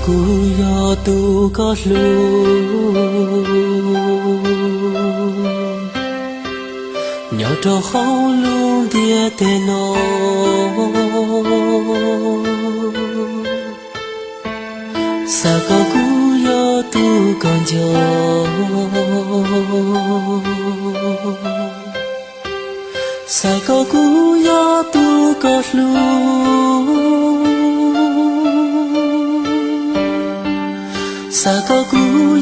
cú yo tu có lu nhỏ trâu hậu luôn tia tê nô sa có cú yo tu còn chờ sa có cú yo tu có lu sa có cú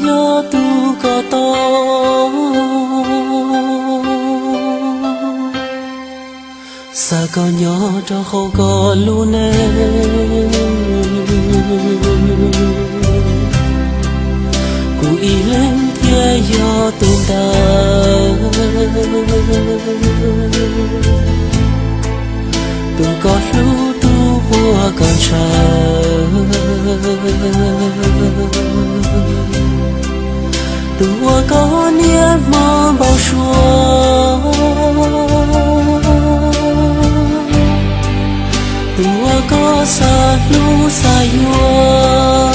yo tu có to sa có nhỏ cho không có lu nè cú y lên thiên yo tên ta tu có lu tu vua còn tua có niềm mơ bao xua tua có xa lu xa yua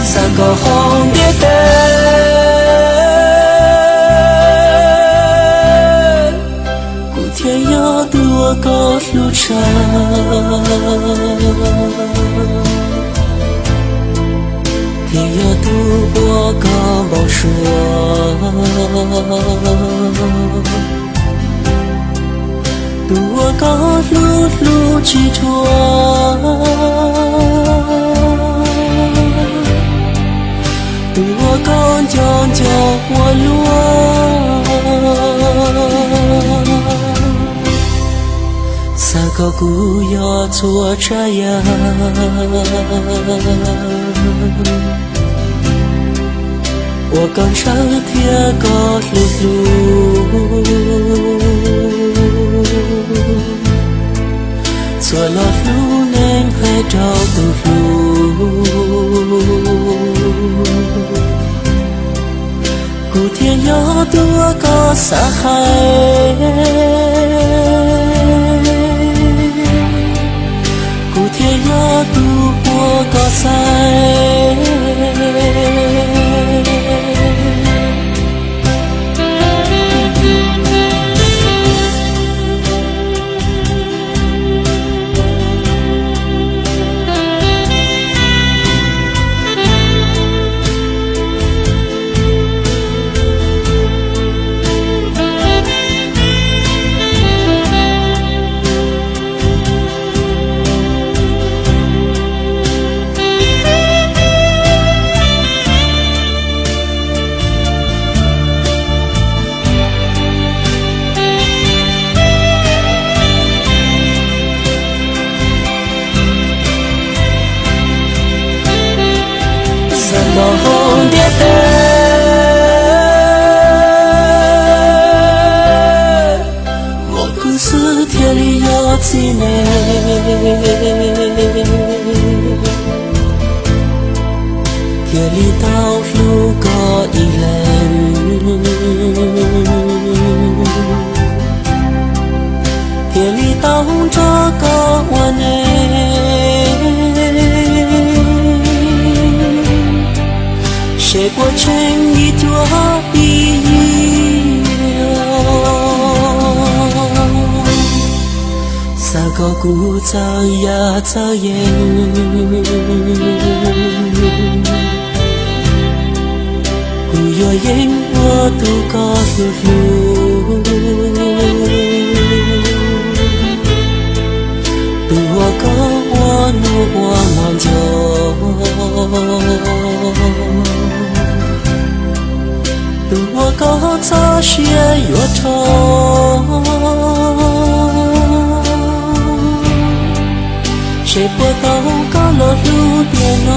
xa có không biết tên cụ thiên nhớ tua có lu cha thì yo tu qua có bao xua tu có lu lu chỉ thua tu con chọn cho qua lúa sa có cú yo chua trái ya我刚上天高路路，错了路能还找到路，古天要多个撒海，古天要多我个塞。không biết tên một故事天里有几年天里到路过一人天里到这个我呢谁过成一朵碧撒个鼓噪呀噪烟鼓有烟我都告诉路都我告我努我忙就我高草雪越愁，谁不到高了路边哦？